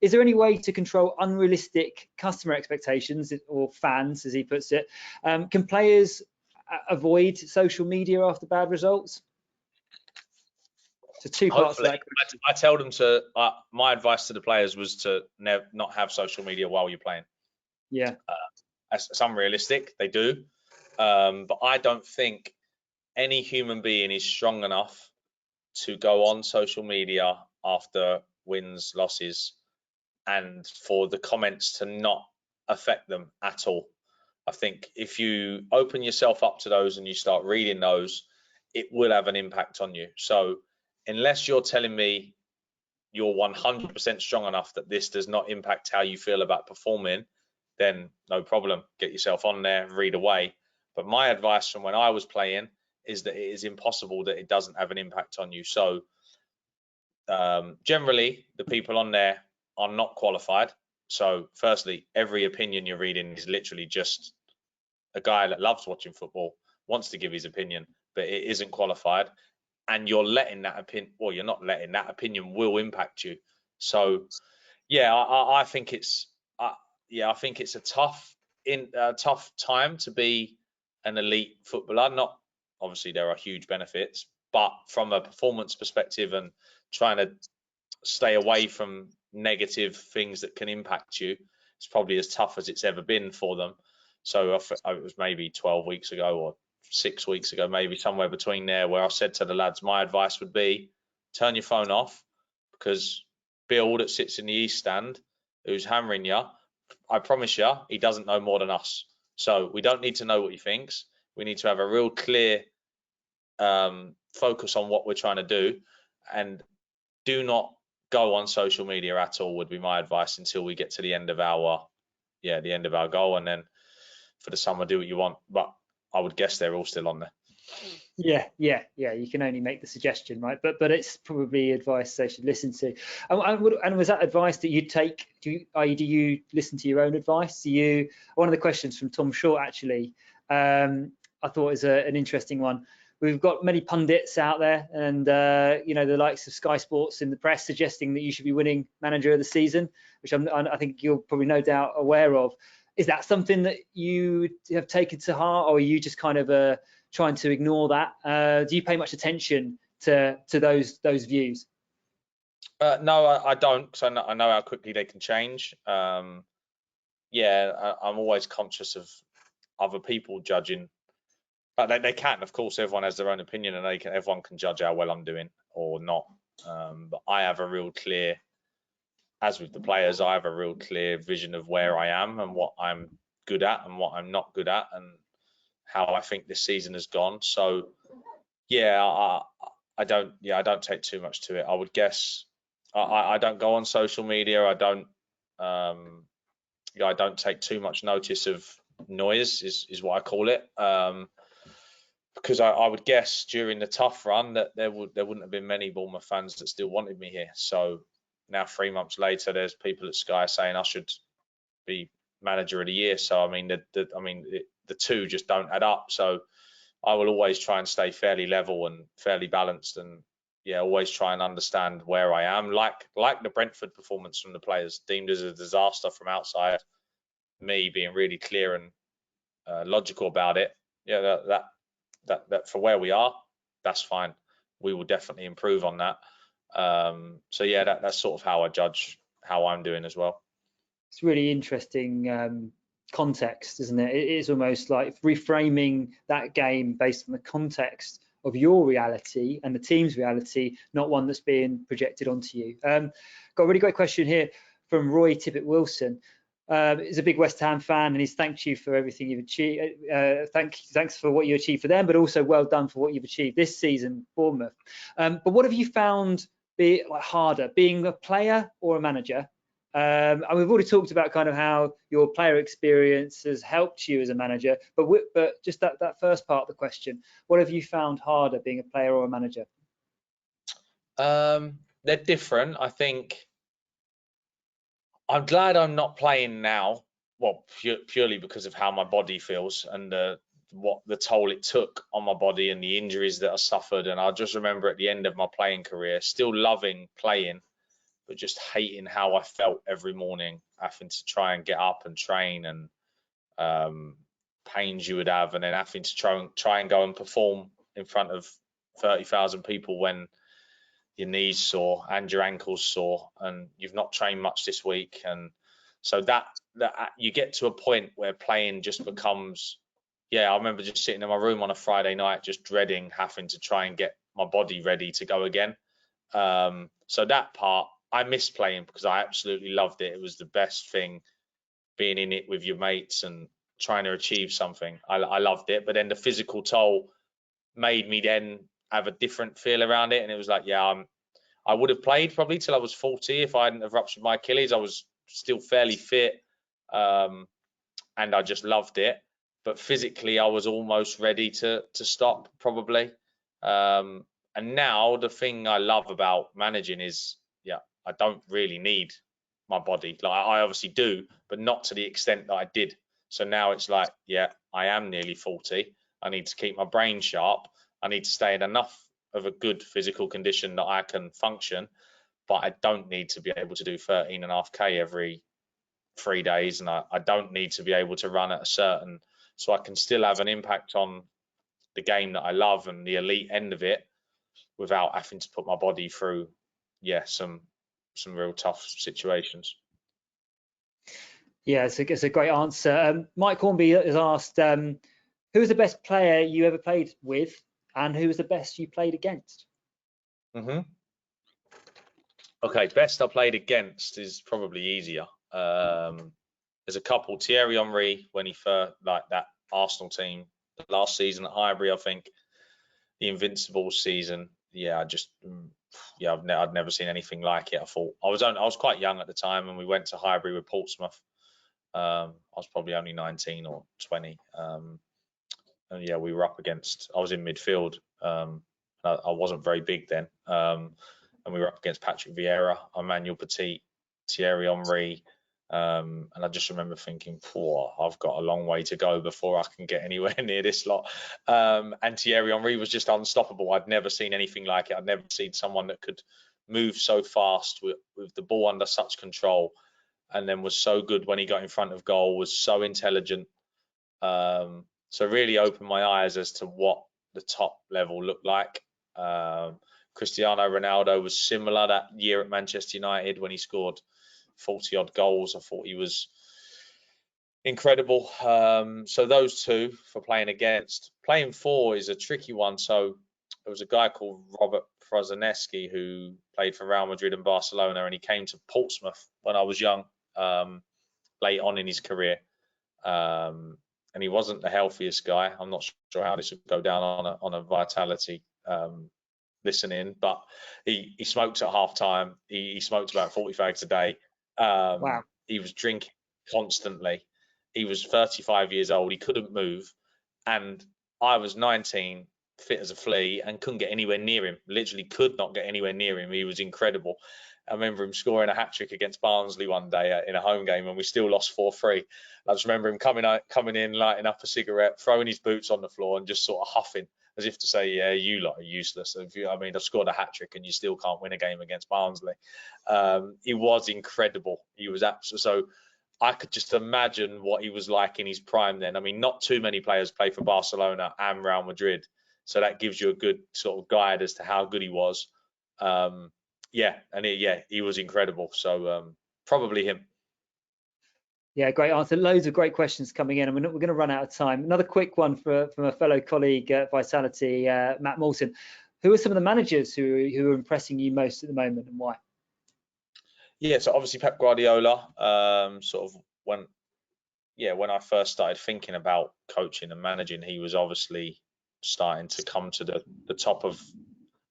Is there any way to control unrealistic customer expectations, or fans, as he puts it? Can players avoid social media after bad results? So 2 parts of that. I tell them to. My advice to the players was to not have social media while you're playing. Yeah, it's unrealistic. They do, but I don't think any human being is strong enough to go on social media after wins, losses, and for the comments to not affect them at all. I think if you open yourself up to those and you start reading those, it will have an impact on you. So unless you're telling me you're 100% strong enough that this does not impact how you feel about performing, then no problem, get yourself on there, read away. But my advice from when I was playing is that it is impossible that it doesn't have an impact on you. So generally, the people on there are not qualified. So firstly, every opinion you're reading is literally just a guy that loves watching football, wants to give his opinion, but it isn't qualified. And you're letting that opinion, or you're not letting that opinion will impact you. So yeah, I think it's I think it's a tough time to be an elite footballer. Not obviously there are huge benefits, but from a performance perspective and trying to stay away from negative things that can impact you, it's probably as tough as it's ever been for them. So it was maybe 12 weeks ago or 6 weeks ago, maybe somewhere between there, where I said to the lads, my advice would be turn your phone off, because Bill that sits in the East Stand, who's hammering you, I promise you, he doesn't know more than us. So we don't need to know what he thinks. We need to have a real clear focus on what we're trying to do, and do not go on social media at all would be my advice until we get to the end of our goal, and then for the summer do what you want. But I would guess they're all still on there. Yeah. You can only make the suggestion, right? But it's probably advice they should listen to. And was that advice that you take? Do you listen to your own advice? One of the questions from Tom Short actually, I thought is an interesting one. We've got many pundits out there, and the likes of Sky Sports in the press suggesting that you should be winning Manager of the Season, which I think you're probably no doubt aware of. Is that something that you have taken to heart, or are you just kind of trying to ignore that? Do you pay much attention to those views? No, I don't, because I know how quickly they can change. I'm always conscious of other people judging. But they can, of course, everyone has their own opinion, and everyone can judge how well I'm doing or not. But I have a real clear, as with the players, I have a real clear vision of where I am and what I'm good at and what I'm not good at, and how I think this season has gone. So I don't take too much to it. I would guess I don't go on social media. I don't take too much notice of noise, is what I call it. Because I would guess during the tough run that there wouldn't have been many Bournemouth fans that still wanted me here. So now 3 months later, there's people at Sky saying I should be Manager of the Year. So I mean, the two just don't add up. So I will always try and stay fairly level and fairly balanced, and always try and understand where I am. Like the Brentford performance from the players, deemed as a disaster from outside, me being really clear and logical about it. That for where we are, that's fine. We will definitely improve on that. That's sort of how I judge how I'm doing as well. It's really interesting context, isn't it? It is almost like reframing that game based on the context of your reality and the team's reality, not one that's being projected onto you. Got a really great question here from Roy Tippett Wilson. He's a big West Ham fan, and he's thanked you for everything you've achieved. Thanks for what you achieved for them, but also well done for what you've achieved this season, Bournemouth. But what have you found harder, being a player or a manager? And we've already talked about kind of how your player experience has helped you as a manager, but just that first part of the question, what have you found harder, being a player or a manager? They're different. I think I'm glad I'm not playing now. Well, purely because of how my body feels and what the toll it took on my body and the injuries that I suffered. And I just remember at the end of my playing career, still loving playing, but just hating how I felt every morning, having to try and get up and train, and pains you would have, and then having to try and go and perform in front of 30,000 people when your knees sore and your ankles sore, and you've not trained much this week. And so that you get to a point where playing just becomes, I remember just sitting in my room on a Friday night, just dreading having to try and get my body ready to go again. So that part, I miss playing because I absolutely loved it. It was the best thing, being in it with your mates and trying to achieve something. I loved it. But then the physical toll made me then have a different feel around it. And it was like, I would have played probably till I was 40 if I hadn't have ruptured my Achilles. I was still fairly fit, and I just loved it. But physically, I was almost ready to stop probably. And now the thing I love about managing is, yeah, I don't really need my body. Like I obviously do, but not to the extent that I did. So now it's like, yeah, I am nearly 40. I need to keep my brain sharp. I need to stay in enough of a good physical condition that I can function, but I don't need to be able to do 13.5K every 3 days, and I don't need to be able to run at a certain, so I can still have an impact on the game that I love and the elite end of it without having to put my body through, yeah, some real tough situations. Yeah, it's a great answer. Mike Hornby has asked, who was the best player you ever played with, and who was the best you played against? Okay, best I played against is probably easier. There's a couple. Thierry Henry, when he first, like that Arsenal team, the last season at Highbury, I think, the Invincibles season. Yeah, I'd never seen anything like it. I thought I was quite young at the time, and we went to Highbury with Portsmouth. I was probably only 19 or 20. And yeah, we were up against. I was in midfield. I wasn't very big then. And we were up against Patrick Vieira, Emmanuel Petit, Thierry Henry. And I just remember thinking, I've got a long way to go before I can get anywhere near this lot. And Thierry Henry was just unstoppable. I'd never seen anything like it. I'd never seen someone that could move so fast with the ball under such control, and then was so good when he got in front of goal, was so intelligent. So really opened my eyes as to what the top level looked like. Cristiano Ronaldo was similar that year at Manchester United when he scored 40 odd goals. I thought he was incredible. So those two for playing against. Playing for is a tricky one. So there was a guy called Robert Prozaneski who played for Real Madrid and Barcelona, and he came to Portsmouth when I was young, late on in his career. And he wasn't the healthiest guy. I'm not sure how this would go down on a vitality listening, but he smoked at half time. He smoked about 40 fags a day. Wow. He was drinking constantly. He was 35 years old. He couldn't move. And I was 19, fit as a flea, and couldn't get anywhere near him. Literally could not get anywhere near him. He was incredible. I remember him scoring a hat-trick against Barnsley one day in a home game, and we still lost 4-3. I just remember him coming in, lighting up a cigarette, throwing his boots on the floor and just sort of huffing, as if to say, yeah, you lot are useless. I've scored a hat-trick and you still can't win a game against Barnsley. He was incredible. He was absolutely, so I could just imagine what he was like in his prime then. I mean, not too many players play for Barcelona and Real Madrid, so that gives you a good sort of guide as to how good he was. He was incredible. So probably him. Yeah, great answer. Loads of great questions coming in, and we're going to run out of time. Another quick one from a fellow colleague at Vitality, Matt Moulton. Who are some of the managers who are impressing you most at the moment, and why? Yeah, so obviously Pep Guardiola. When I first started thinking about coaching and managing, he was obviously starting to come to the top of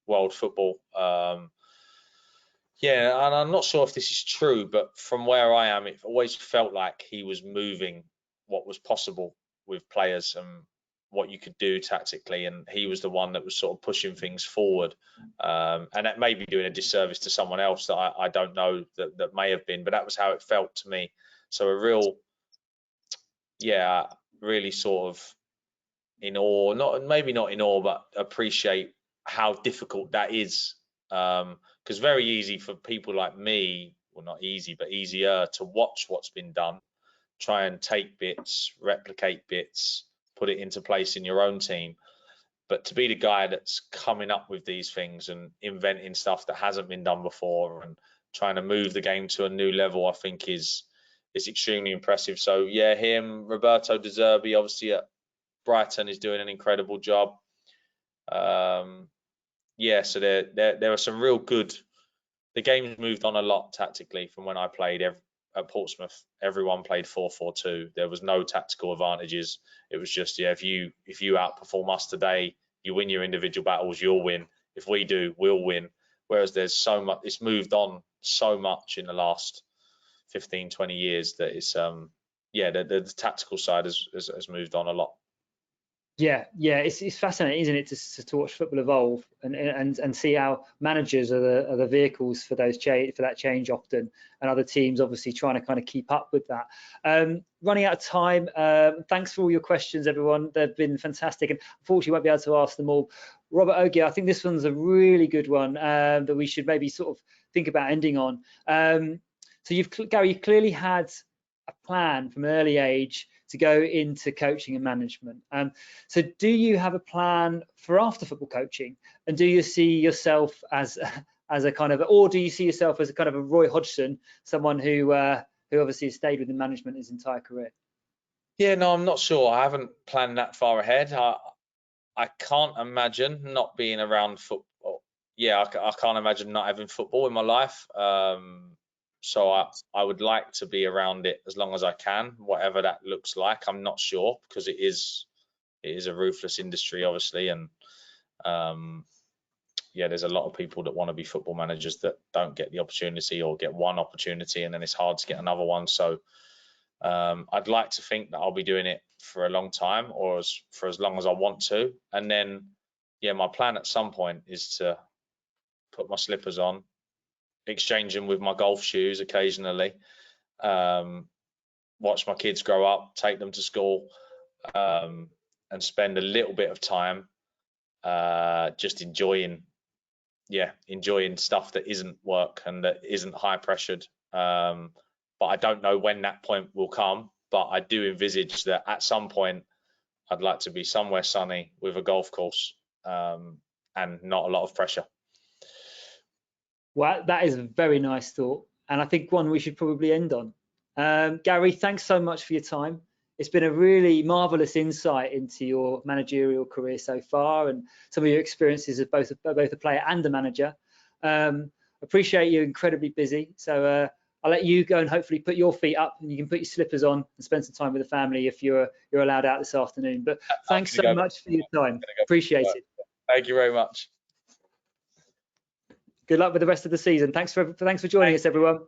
world football. And I'm not sure if this is true, but from where I am, it always felt like he was moving what was possible with players and what you could do tactically, and he was the one that was sort of pushing things forward. And that may be doing a disservice to someone else that I don't know that may have been, but that was how it felt to me. So really sort of in awe, not in awe, but appreciate how difficult that is. Because very easy for people like me, well, not easy, but easier to watch what's been done, try and take bits, replicate bits, put it into place in your own team. But to be the guy that's coming up with these things and inventing stuff that hasn't been done before and trying to move the game to a new level, I think is extremely impressive. So yeah, him, Roberto De Zerbi, obviously at Brighton, is doing an incredible job. So there are some real good. The game's moved on a lot tactically from when I played at Portsmouth. Everyone played 4-4-2. There was no tactical advantages. It was just, if you outperform us today, you win your individual battles, you'll win. If we do, we'll win. whereas there's so much, it's moved on so much in the last 15, 20 years that it's yeah, the tactical side has moved on a lot. Yeah, it's fascinating, isn't it, to watch football evolve and see how managers are the vehicles for those for that change often, and other teams obviously trying to kind of keep up with that. Running out of time. Thanks for all your questions, everyone. They've been fantastic, and unfortunately won't be able to ask them all. Robert Ogier, I think this one's a really good one that we should maybe sort of think about ending on. So Gary, you clearly had a plan from an early age to go into coaching and management. So do you have a plan for after football coaching? And do you see yourself as a kind of, or do you see yourself as a kind of a Roy Hodgson, someone who obviously has stayed within management his entire career? Yeah, no, I'm not sure. I haven't planned that far ahead. I can't imagine not being around football. Yeah, I can't imagine not having football in my life. So I would like to be around it as long as I can, whatever that looks like. I'm not sure, because it is a ruthless industry, obviously, and yeah, there's a lot of people that want to be football managers that don't get the opportunity, or get one opportunity and then it's hard to get another one. So I'd like to think that I'll be doing it for a long time, or for as long as I want to. And then, yeah, my plan at some point is to put my slippers on, exchange them with my golf shoes occasionally, watch my kids grow up, take them to school, and spend a little bit of time just enjoying stuff that isn't work and that isn't high pressured. But I don't know when that point will come, but I do envisage that at some point I'd like to be somewhere sunny with a golf course, and not a lot of pressure. Well, that is a very nice thought, and I think one we should probably end on. Gary, thanks so much for your time. It's been a really marvelous insight into your managerial career so far, and some of your experiences as both a player and a manager. Appreciate you're incredibly busy, so I'll let you go and hopefully put your feet up, and you can put your slippers on and spend some time with the family if you're allowed out this afternoon. But thanks so much for your time. Appreciate it. Thank you very much. Good luck with the rest of the season. Thanks for joining us, everyone.